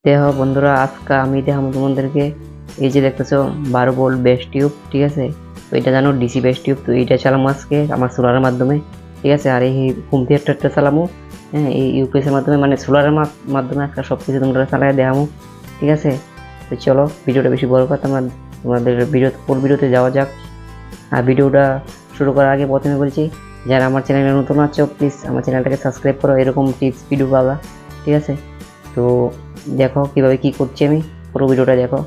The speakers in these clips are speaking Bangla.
দেখো বন্ধুরা, আজকে আমি দেখাবো তোমাদেরকে। এই যে দেখতেছো 12 ভোল্ট বেস টিউব, ঠিক আছে। তো এটা জানো ডিসি বেস টিউব, তো এইটা চালামো আজকে আমার সোলারের মাধ্যমে, ঠিক আছে। আর এই হোম থিয়েটারটা চালামো, হ্যাঁ, এই ইউপিএস এর মাধ্যমে, মানে সোলারের মাধ্যমে আজকে সব কিছু তোমরা চালাই দেখাবো, ঠিক আছে। তো চলো, ভিডিওটা বেশি বড় কথা না, তোমাদের ভিডিওতে যাওয়া যাক। আর ভিডিওটা শুরু করার আগে প্রথমে বলছি, যারা আমার চ্যানেলে নতুন আছো প্লিজ আমার চ্যানেলটাকে সাবস্ক্রাইব করো, এরকম টিপস ভিডিও পাবা, ঠিক আছে। তো দেখো কিভাবে কি করছি আমি, পুরো ভিডিওটা দেখো।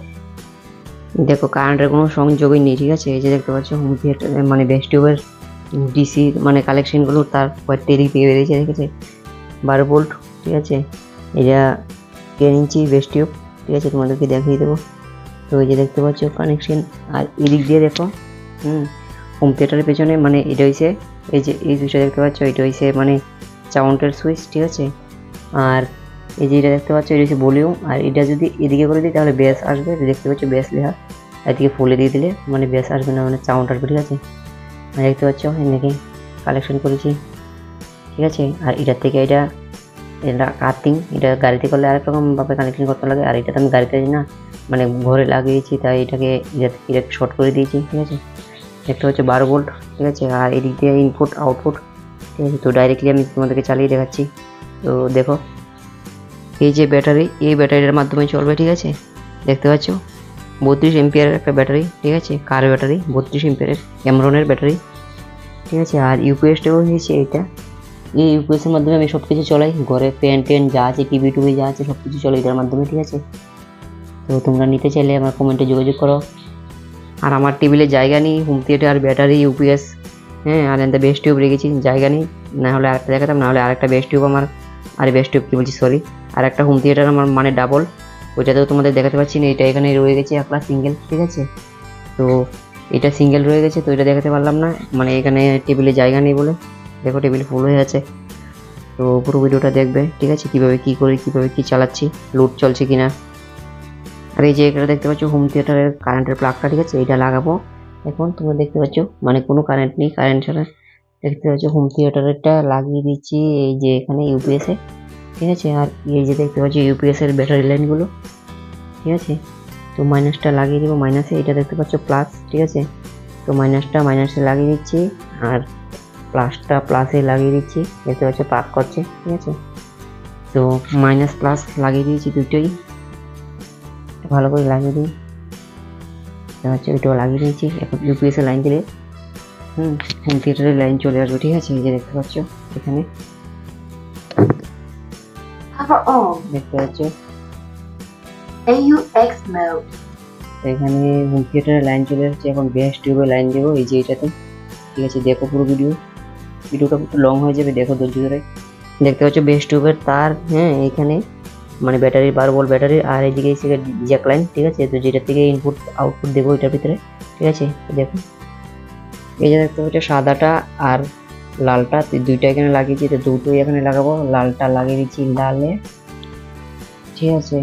দেখো কারেন্টের কোনো সংযোগই নেই, ঠিক আছে। এই যে দেখতে পাচ্ছ হোম থিয়েটার মানে বেস টিউবের ডিসি মানে কালেকশনগুলো তার কয়েকটা এদিক থেকে বেরিয়েছে, দেখেছে 12 ভোল্ট, ঠিক আছে। এটা 10 ইঞ্চি বেস টিউব, ঠিক আছে, তোমাদেরকে দেখিয়ে দেবো। তো এই যে দেখতে পাচ্ছ কানেকশন, আর এদিক দিয়ে দেখো হোম থিয়েটারের পেছনে মানে এটা হয়েছে, এই যে এই সুইচটা দেখতে পাচ্ছ, এটা হয়েছে মানে সাউন্ডের সুইচ, ঠিক আছে। আর এই যে এটা দেখতে পাচ্ছ, এটা হচ্ছে ভলিউম, আর এটা যদি এদিকে করে দিই তাহলে বেস আসবে, দেখতে পাচ্ছ বেস লেখা, এদিকে ফুলে দিয়ে দিলে মানে বেস আসবে না, মানে সাউন্ড আসবে, ঠিক আছে। আর দেখতে পাচ্ছ এনেকে কালেকশন করেছি, ঠিক আছে। আর এটার থেকে এটা এটা আর্থিং, এটা গাড়িতে করলে আরেক রকম ভাবে কানেকশন করতে লাগে, আর এটা তো আমি গাড়িতে না মানে ঘরে লাগিয়েছি, তাই এটাকে এটাকে শর্ট করে দিয়েছি, ঠিক আছে। দেখতে হচ্ছে 12 ভোল্ট, ঠিক আছে। আর এদিক দিয়ে ইনপুট আউটপুট, ঠিক আছে। তো ডাইরেক্টলি আমি তোমাদেরকে চালিয়ে দেখাচ্ছি। তো দেখো এই যে ব্যাটারি, এই ব্যাটারির মাধ্যমে চলবে, ঠিক আছে। দেখতে পাচ্ছ 32 এম্পিয়ারের একটা ব্যাটারি, ঠিক আছে, কার ব্যাটারি 32 এম্পিয়ারের ক্যামরনের ব্যাটারি, ঠিক আছে। আর ইউপিএসটাও হয়েছে এটা, এই ইউপিএসের মাধ্যমে আমি সব কিছু চলাই, ঘরে ফ্যান ট্যান যা আছে, টিভি টুভি যা আছে সব কিছু চলে এটার মাধ্যমে, ঠিক আছে। তো তোমরা নিতে চাইলে আমার কমেন্টে যোগাযোগ করো। আর আমার টেবিলে জায়গা নেই, হোম থিয়েটার ব্যাটারি ইউপিএস, হ্যাঁ, আর এতে বেস্ট টিউব রেখেছি, জায়গা নেই, না হলে আরেকটা দেখাতাম, না হলে আরেকটা বেস্ট টিউব আমার, আরে বেস্ট টিউব কি বলছি, সরি, আর একটা হোম থিয়েটার আমার মানে ডাবল, ওইটাতেও তোমাদের দেখাতে পাচ্ছি না, এটা এখানে রয়ে গেছে একলা সিঙ্গেল, ঠিক আছে। তো এটা সিঙ্গেল রয়ে গেছে, তো এটা দেখাতে পারলাম না, মানে এখানে টেবিলে জায়গা নেই বলে। দেখো টেবিল ফুল হয়ে আছে। তো পুরো ভিডিওটা দেখবে, ঠিক আছে, কিভাবে কি করি, কিভাবে কি চালাচ্ছি, লোড চলছে কিনা। আর এই যে এটা দেখতে পাচ্ছ হোম থিয়েটারের কারেন্টের প্লাগটা, ঠিক আছে, এটা লাগাবো এখন। তোমরা দেখতে পাচ্ছ মানে কোনো কারেন্ট নেই, কারেন্ট ছাড়া দেখতে পাচ্ছ হোম থিয়েটারেরটা লাগিয়ে দিচ্ছি এই যে এখানে ইউপিএস এ, ঠিক আছে। আর এই যে দেখতে পাচ্ছ ইউপিএস এর ব্যাটারি লাইনগুলো, ঠিক আছে। তো মাইনাসটা লাগিয়ে দিব মাইনাসে, এটা দেখতে পাচ্ছ প্লাস, ঠিক আছে। তো মাইনাসটা মাইনাসে লাগিয়ে দিচ্ছি, আর প্লাসটা প্লাসে লাগিয়ে দিচ্ছি, দেখতে পাচ্ছ পাক করছে, ঠিক আছে। তো মাইনাস প্লাস লাগিয়ে দিয়েছি দুটোই, ভালো করে লাগিয়ে দিই, হচ্ছে ওইটাও লাগিয়ে দিয়েছি। এখন ইউপিএস এর লাইন দিলে হোম থিয়েটারের লাইন চলে আসবে, ঠিক আছে। এই যে দেখতে পাচ্ছ এখানে দেখতে পাচ্ছ AUX mode, এখানে হোম থিয়েটারের লাইন চলে আসছে। এখন বেস টিউবের লাইন দেবো এই যে এটাতে, ঠিক আছে। দেখো পুরো ভিডিওটা একটু লং হয়ে যাবে, দেখো ধৈর্য ধরে। দেখতে পাচ্ছ বেস টিউবের তার, হ্যাঁ, এখানে মানে ব্যাটারি 12 ভোল্ট ব্যাটারি, আর এইদিকে এসে জ্যাক লাইন, ঠিক আছে। তো যেটা থেকে ইনপুট আউটপুট দেবো এটার ভিতরে, ঠিক আছে। দেখো এই যে দেখতে পাচ্ছ সাদাটা আর লালটা, দুইটা এখানে লাগিয়েছি, তো দুটোই এখানে লাগাবো। লালটা লাগিয়ে দিচ্ছি লালে, ঠিক আছে।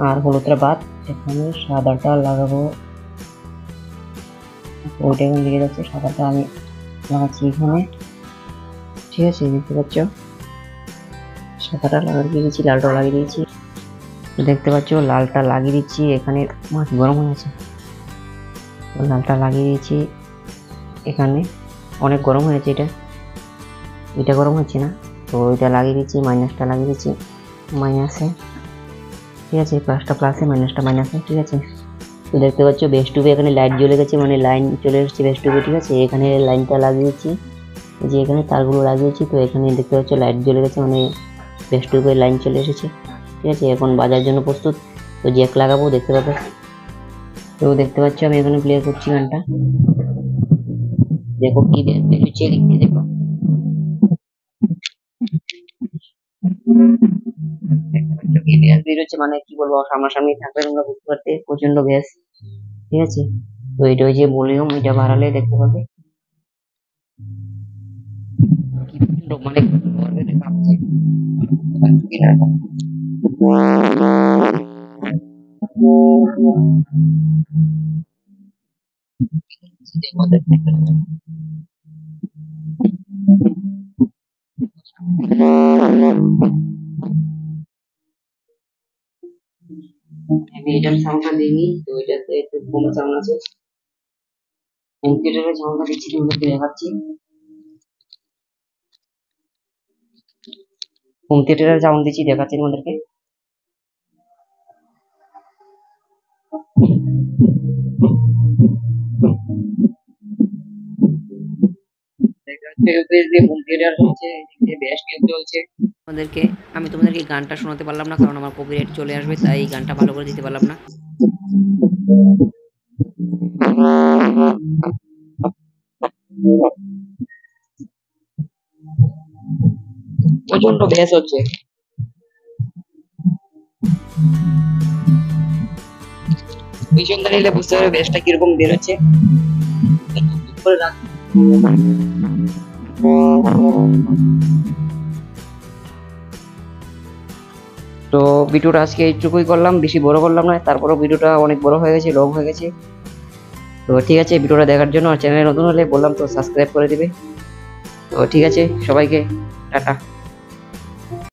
আর হলুদটা বাদ, এখানে সাদাটা লাগাবো, ওইটা এখানে লেগে যাচ্ছে, সাদাটা আমি লাগাচ্ছি এখানে, ঠিক আছে। দেখতে পাচ্ছ সাদাটা লাগিয়ে দিয়েছি, লালটা লাগিয়ে দিয়েছি, দেখতে পাচ্ছ লালটা লাগিয়ে দিচ্ছি এখানে, মাছ গরম হয়ে আছে, লালটা লাগিয়ে দিয়েছি এখানে, অনেক গরম হয়েছে এটা গরম হচ্ছে না, তো এটা লাগিয়ে দিচ্ছি, মাইনাসটা লাগিয়ে দিচ্ছি মাইনাসে, ঠিক আছে। প্লাসটা প্লাসে, মাইনাসটা মাইনাসে, ঠিক আছে। তো দেখতে পাচ্ছ বেস টিউবে এখানে লাইট জ্বলে গেছে, মানে লাইন চলে এসেছে বেস টিউবে, ঠিক আছে। এখানে লাইনটা লাগিয়েছি, যে এখানে তারগুলো লাগিয়েছি, তো এখানে দেখতে পাচ্ছ লাইট জ্বলে গেছে, মানে বেস টিউবে লাইন চলে এসেছে, ঠিক আছে। এখন বাজার জন্য প্রস্তুত, তো জ্যাক লাগাবো, দেখতে পাবে। তো দেখতে পাচ্ছ আমি এখানে প্লে করছি গানটা, দেখো কি বেরোচ্ছে এদিক দিয়ে, দেখো কি গ্যাস বেরোচ্ছে, মানে কি বলবো, সামনাসামনি থাকলে তোমরা বুঝতে পারতে প্রচন্ড গ্যাস, ঠিক আছে। তো এটা ওই যে ভলিউম, এটা বাড়ালে দেখতে পাবে কি প্রচন্ড, মানে গরমে কাঁপছে কিনা। আমি এটার সাউন্ডটা দিইনি, তো এটাতে একটু কম সাউন্ড আছে। হোম থিয়েটারের সাউন্ডটা দিচ্ছি, তোমাদেরকে দেখাচ্ছি। হোম থিয়েটারের সাউন্ড দিচ্ছি, দেখাচ্ছি তোমাদেরকে। তোমাদেরকে আমি তোমাদেরকে গানটা শোনাতে পারলাম না, কারণ আমার কপিরাইট চলে আসবে, তাই গানটা ভালো করে দিতে পারলাম না। প্রচন্ড ব্যাস হচ্ছে, পিছন দাঁড়িয়ে বুঝতে পারবে ব্যাসটা কিরকম বেরোচ্ছে। তো ভিডিওটা আজকে এইটুকুই করলাম, বেশি বড় করলাম না, তারপরেও ভিডিওটা অনেক বড় হয়ে গেছে, লং হয়ে গেছে। তো ঠিক আছে, ভিডিওটা দেখার জন্য আর চ্যানেলে নতুন হলে বললাম তো সাবস্ক্রাইব করে দিবে। তো ঠিক আছে, সবাইকে টাটা।